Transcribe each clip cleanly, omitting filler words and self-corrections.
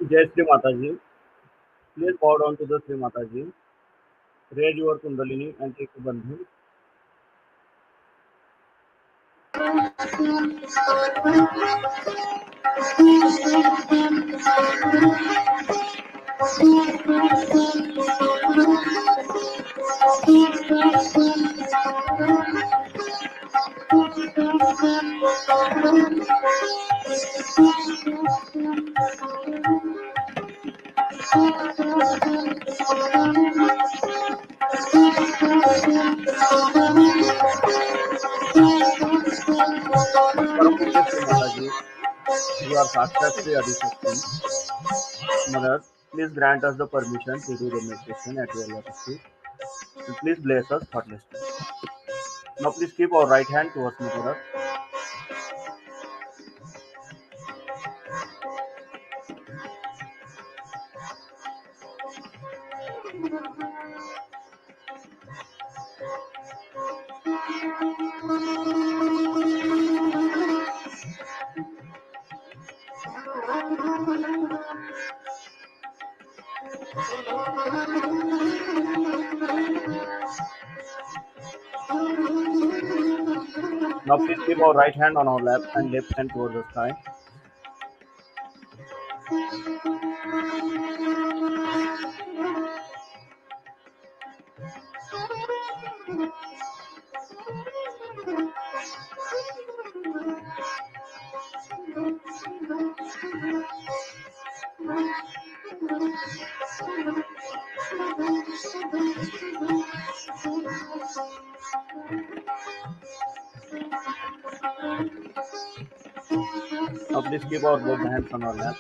Jai Shri Mataji. Please bow down to the Shri Mataji. Raise your Kundalini and take a bandhu. Param Pujya Shri Mataji, you are Sakshat Shri Adishakti. Mother, please grant us the permission to do the meditation at your lotus feet. And please bless us thoughtlessly. Now please keep our right hand towards Mother Earth. Now please keep our right hand on our lap and left hand towards the sky. Now please keep our both hands on our lap.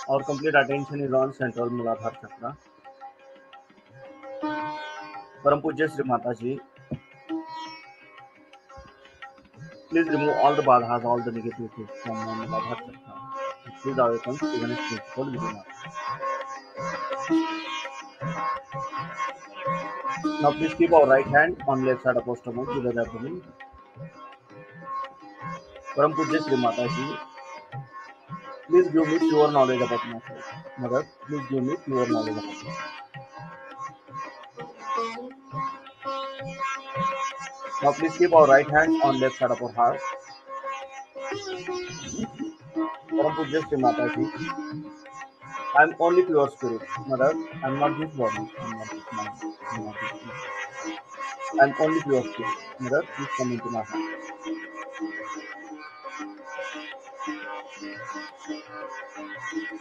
Our complete attention is on central Muladhara chakra. Param Pujya Shri Mataji, please remove all the badhas, all the negativities from my Muladhara chakra. Please awaken Shiva's principle within us. Now please keep our right hand on left side of our stomach below the abdomen. Param Pujya Shri Mataji, please give me pure knowledge about myself. Mother, please give me pure knowledge about myself. Now please keep our right hand on left side of our heart. Param Pujya Shri Mataji, I am only pure spirit. Mother, I am not this body. I am not this mind. I am not this mind. I am only pure spirit. Mother, please come into my heart.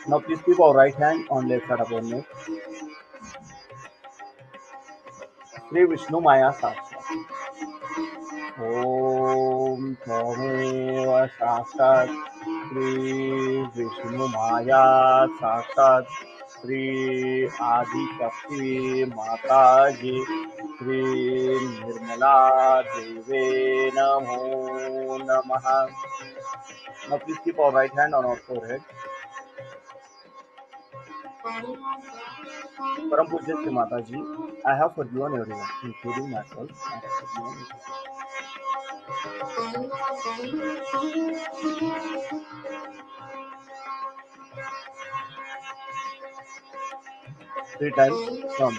Now please keep our right hand on left side of our neck. Shri Vishnu Maya Sakshat. Om Tvameva Sakshat Shri Vishnu Maya Sakshat Shri Adi Shakti Mataji Shri Nirmala Deve Namo Namaha. Now please keep our right hand on our forehead. Param Pujya Shri Mataji, I have forgiven everyone, including myself. I have forgiven everyone. 3 times. Come.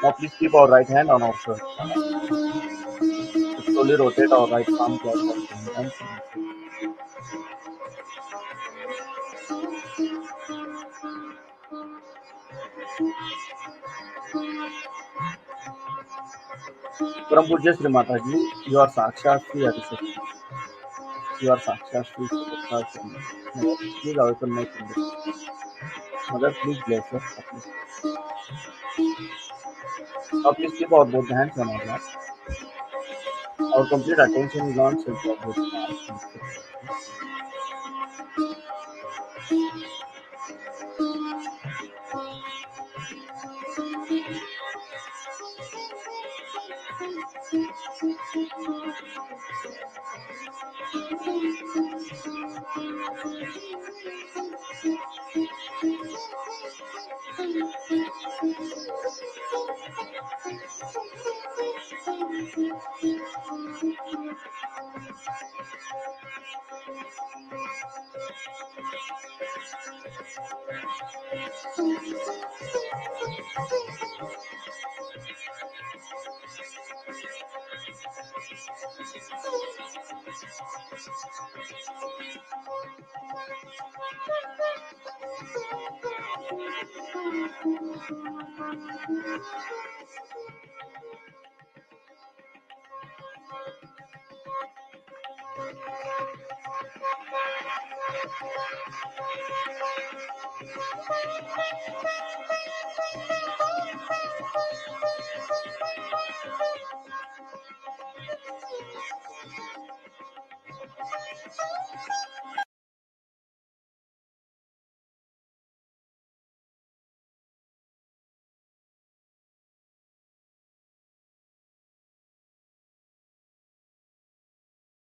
Now please keep our right hand on our shirt. Slowly rotate our right palm clockwise 7 times. Param Pujya Shri Mataji, you are Sakshat Shri Adishakti. You are Sakshat Shri Adishakti. Mother, please awaken my kingdom. Mother, please bless us. Now please keep our both hands on our lap. Our complete attention is on central of this heart.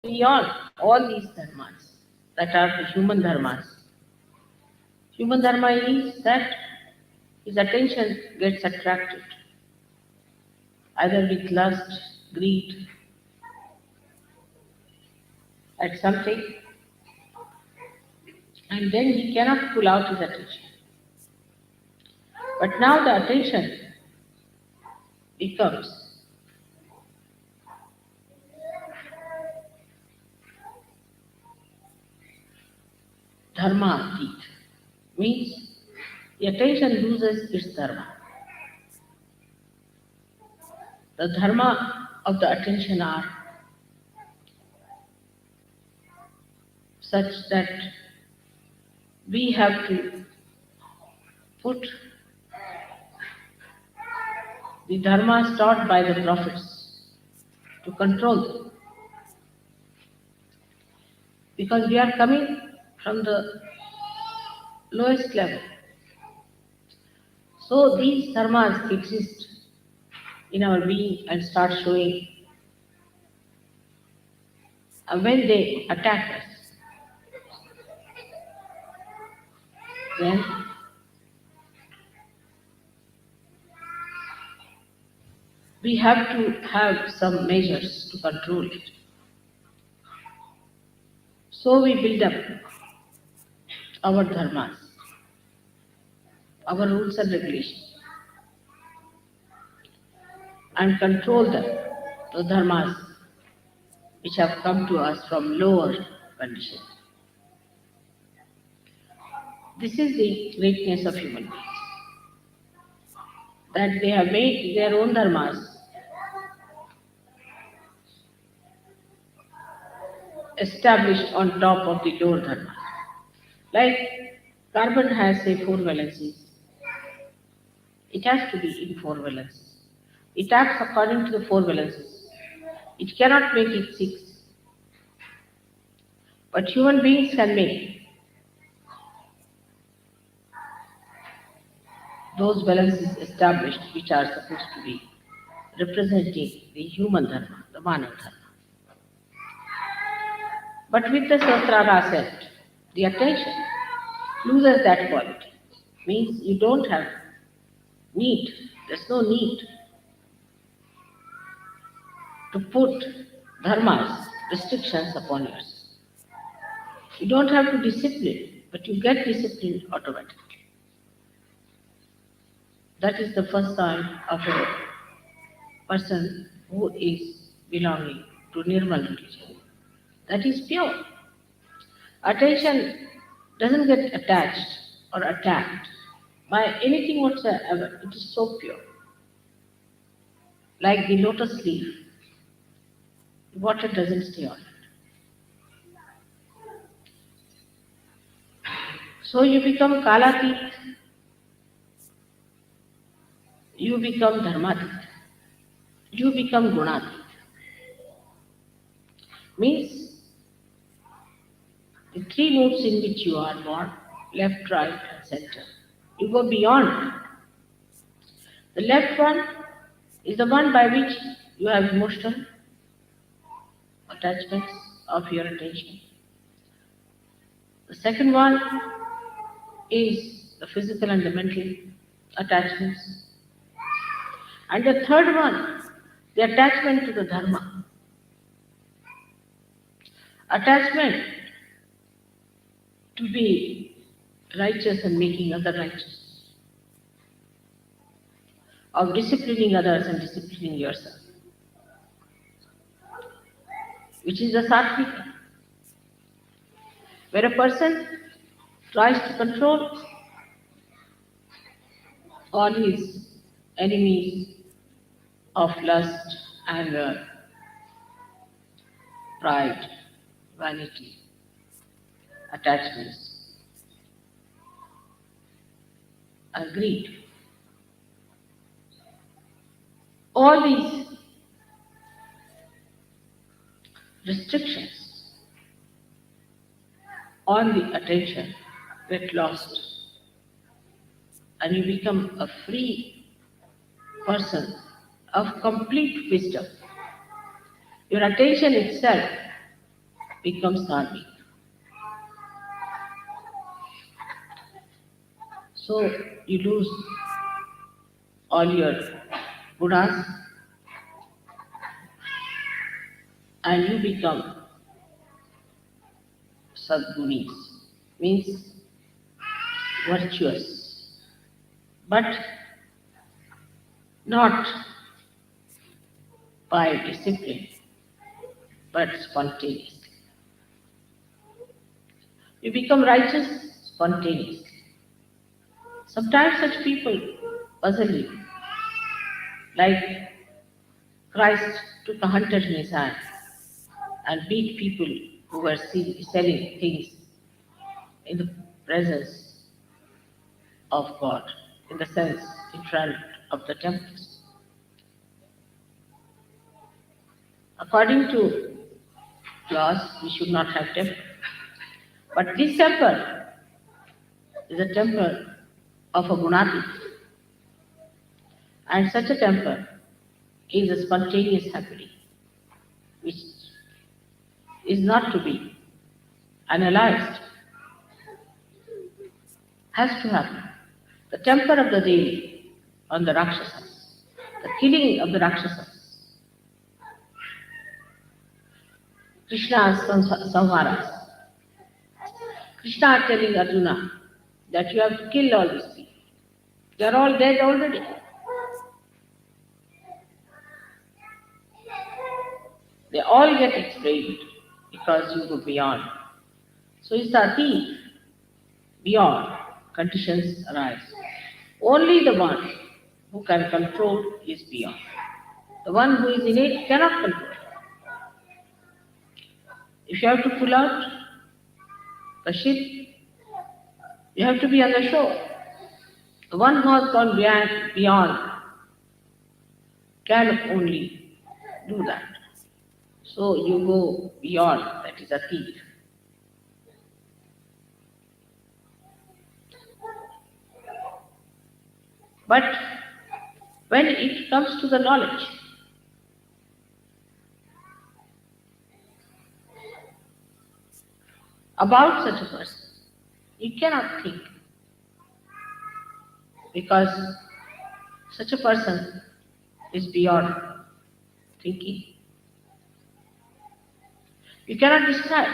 Beyond all these dharmas that are the human dharmas, human dharma is that his attention gets attracted either with lust, greed at something, and then he cannot pull out his attention. But now the attention becomes dharma deed, means the attention loses its dharma. The dharma of the attention are such that we have to put the dharmas taught by the prophets to control them. Because we are coming from the lowest level. So these dharmas exist in our being and start showing. And when they attack us, then we have to have some measures to control it. So we build up our dharmas, our rules and regulations, and control them, the dharmas which have come to us from lower conditions. This is the greatness of human beings, that they have made their own dharmas established on top of the lower dharmas. Like carbon has, say, 4 valencies. It has to be in 4 valencies. It acts according to the 4 valencies. It cannot make it 6. But human beings can make those valencies established which are supposed to be representing the human dharma, the Manav dharma. But with the Sahasrara set, the attention loses that quality. Means you don't have need, there's no need to put dharmas, restrictions upon yourself. You don't have to discipline, but you get disciplined automatically. That is the first sign of a person who is belonging to Nirmal religion. That is pure. Attention doesn't get attached or attacked by anything whatsoever. It is so pure. Like the lotus leaf, the water doesn't stay on it. So you become kalatit, you become dharmatit, you become gunatit. Means the 3 moods in which you are born, left, right and center. You go beyond. The left one is the one by which you have emotional attachments of your attention. The second one is the physical and the mental. attachments. And the third one, the attachment to the dharma. Attachment to be righteous and making other righteous, of disciplining others and disciplining yourself, which is the sattvika, where a person tries to control all his enemies of lust, anger, pride, vanity, attachments, and greed. All these restrictions on the attention get lost, and you become a free person of complete wisdom. Your attention itself becomes karmic. So you lose all your gunas and you become sadgunis, means virtuous, but not by discipline, but spontaneously. You become righteous spontaneously. Sometimes such people puzzle you, like Christ took a hunter in his hand and beat people who were selling things in the presence of God, in the sense in front of the temples. According to laws, we should not have temple. But this temple is a temple of a gunati, and such a temple is a spontaneous happening, which is not to be analyzed, has to happen. The temper of the Devi on the Rakshasas, the killing of the Rakshasas, Krishna's samharas. Krishna telling Arjuna that you have to kill all these people. They are all dead already. They all get explained because you go beyond. So it's a thief beyond conditions arise. Only the one who can control is beyond. The one who is in it cannot control. If you have to pull out the ship, you have to be on the shore. The one who has gone beyond can only do that. So you go beyond, that is a thief. But when it comes to the knowledge, about such a person, you cannot think, because such a person is beyond thinking. You cannot describe,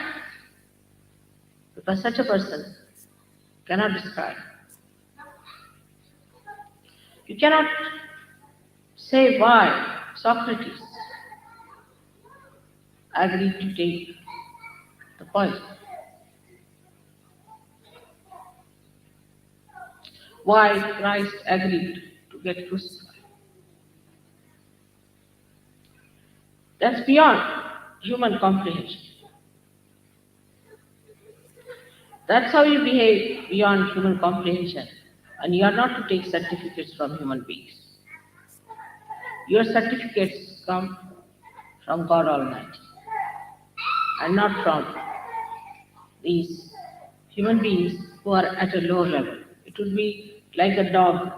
because such a person cannot describe. You cannot say why Socrates agreed to take the poison. Why Christ agreed to get crucified. That's beyond human comprehension. That's how you behave beyond human comprehension. And you are not to take certificates from human beings. Your certificates come from God Almighty and not from these human beings who are at a lower level. It would be like a dog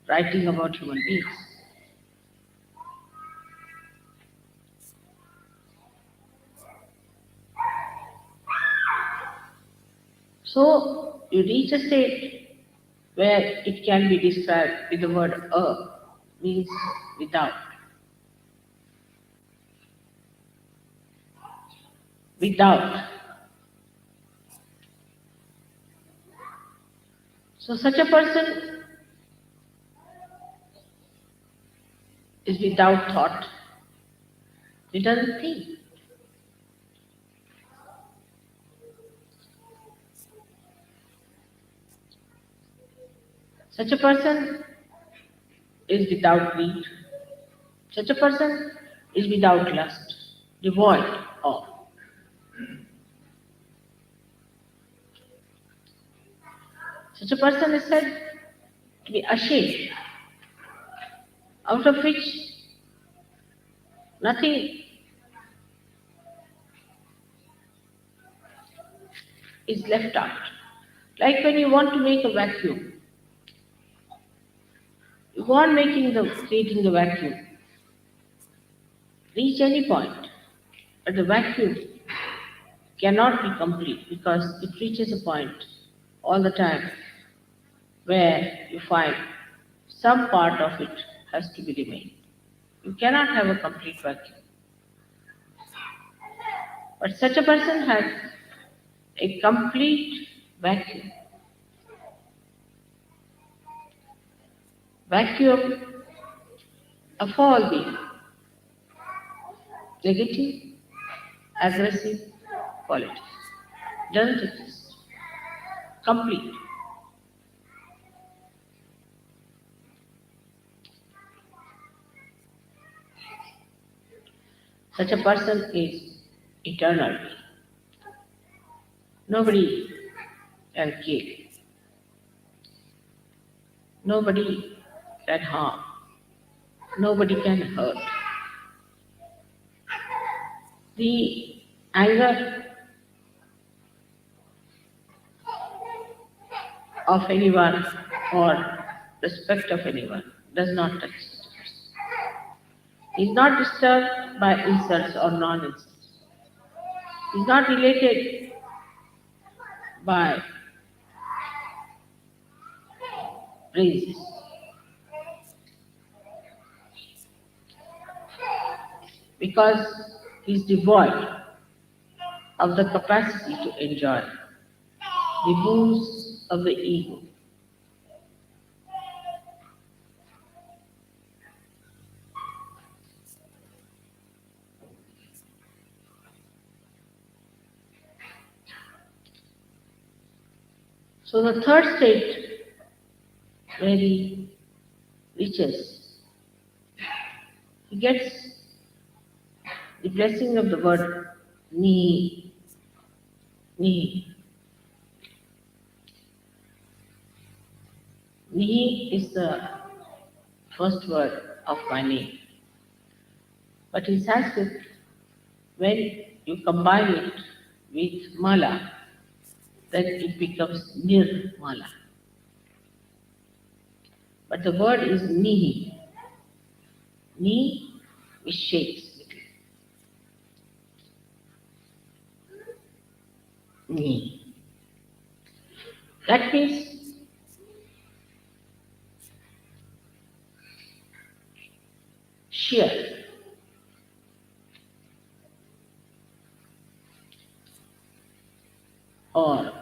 writing about human beings. So you reach a state where it can be described with the word means without. Without. So such a person is without thought. He doesn't think. Such a person is without greed. Such a person is without lust, devoid of. Such a person is said to be ashamed, out of which nothing is left out. Like when you want to make a vacuum, you go on creating the vacuum, reach any point, but the vacuum cannot be complete because it reaches a point all the time where you find some part of it has to be remained. You cannot have a complete vacuum. But such a person has a complete vacuum. Vacuum of all the negative, aggressive qualities. Doesn't exist. Complete. Such a person is eternal. Nobody can kill. Nobody can harm. Nobody can hurt. The anger of anyone or respect of anyone does not touch such a person. He is not disturbed by insults or non-insults. He is not related by praises because he is devoid of the capacity to enjoy the wounds of the ego. So the third state where he reaches, he gets the blessing of the word ni, ni. Ni is the first word of my name. But in Sanskrit, when you combine it with mala, then it becomes nirmala. But the word is nihi. Ni which shakes. Ni. That means sheer. Or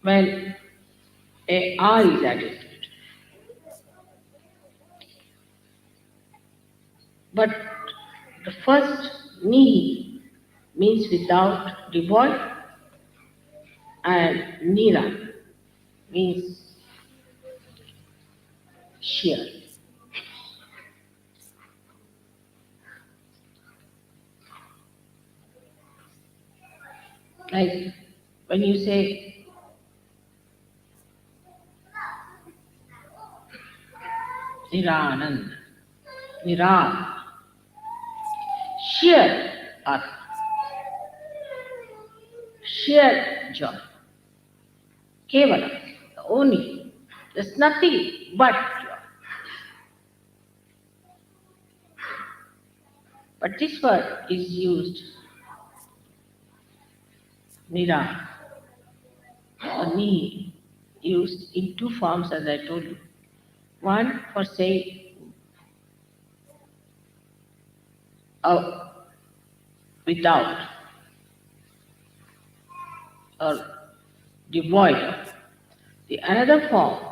when a R is added to it. But the first ni means without, devoid, and nira means sheer. Like when you say Niranand, Nira, sheer Atma, sheer joy, Kevala, only. There's nothing but joy. But this word is used, Nira, or ni used in two forms as I told you. One for saying without or devoid of. The another form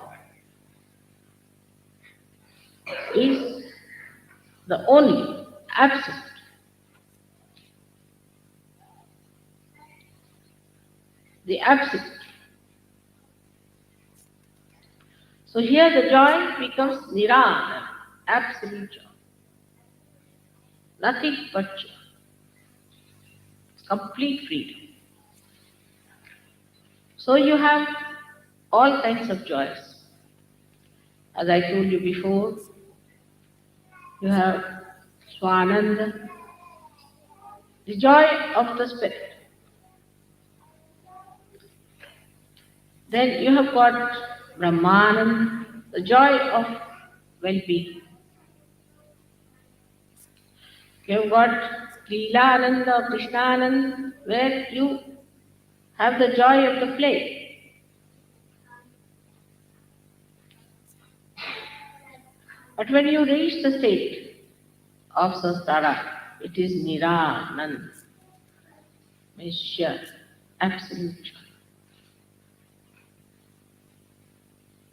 is the only, absolute, the absolute. So here the joy becomes nirana, absolute joy, nothing but joy, complete freedom. So you have all kinds of joys. As I told you before, you have Swananda, the joy of the spirit. Then you have got Brahmananda, the joy of well-being. You have got Leelananda or Krishnananda, where you have the joy of the play. But when you reach the state of Sastara, it is Niranand, means sheer, absolute joy.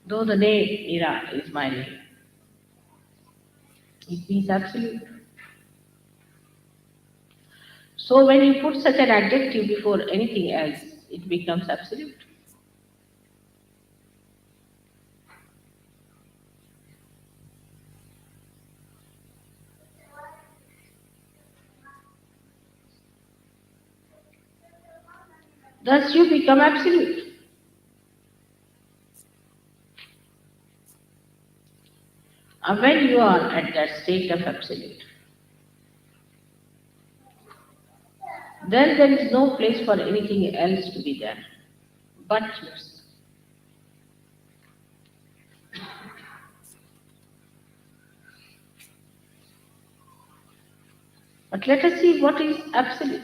Though the name Nira is my name, it means absolute. So when you put such an adjective before anything else, it becomes absolute. Thus you become absolute. And when you are at that state of absolute, then there is no place for anything else to be there but yourself. But let us see what is absolute.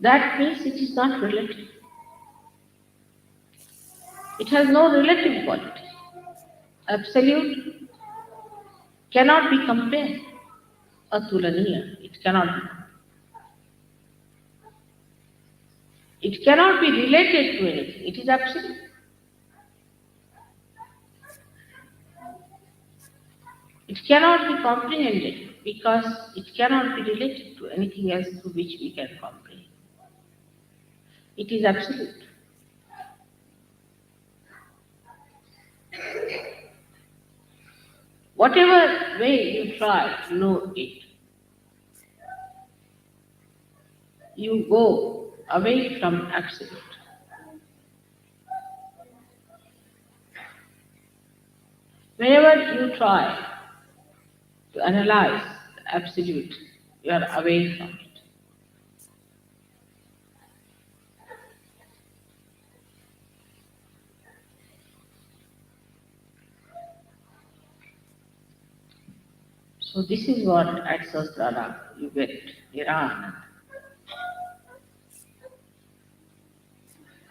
That means it is not relative. It has no relative quality. Absolute cannot be compared. Atulaniya, it cannot be. It cannot be related to anything. It is absolute. It cannot be comprehended because it cannot be related to anything else to which we can comprehend. It is absolute. Whatever way you try to know it, you go away from absolute. Whenever you try to analyze the absolute, you are away from it. So this is what at Sahasrara you get Niranand.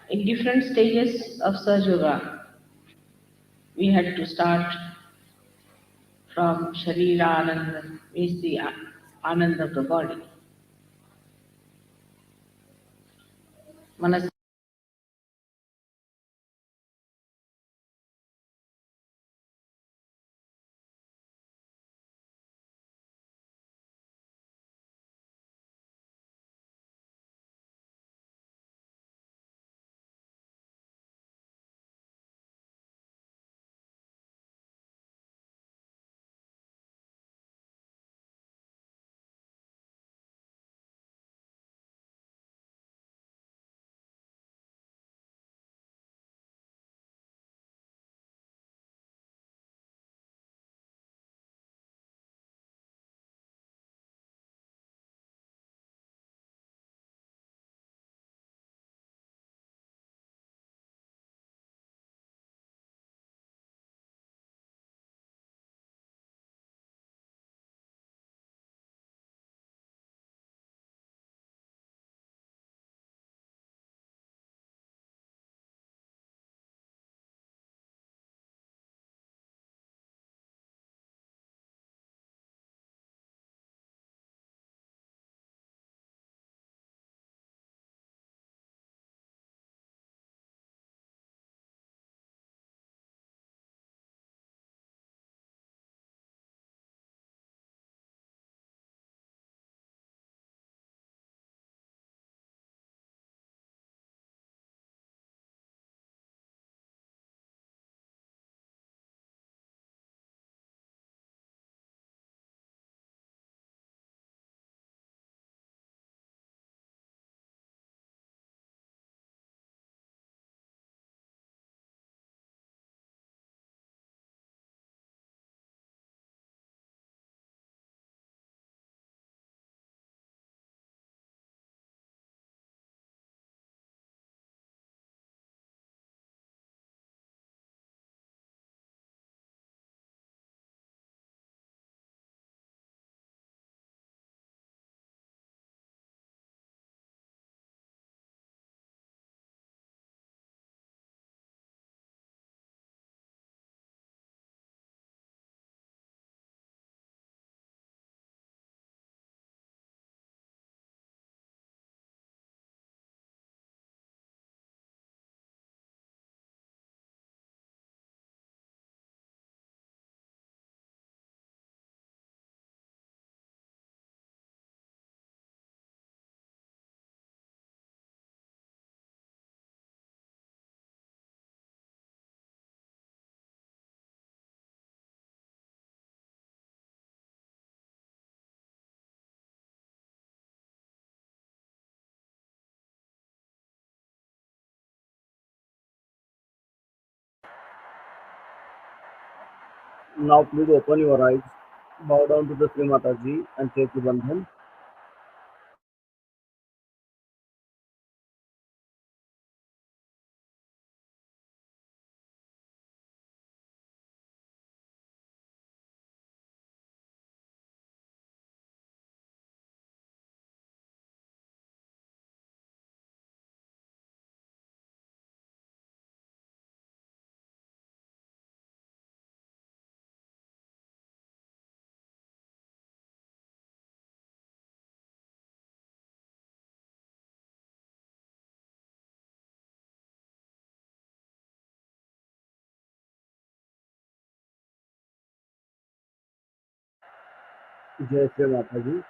In different stages of Sahajayoga, we had to start from Sharira Ananda, means the Anand of the body. Manas Now please open your eyes, bow down to the Shri Mataji and take the bandhan. Jai Shri Mataji.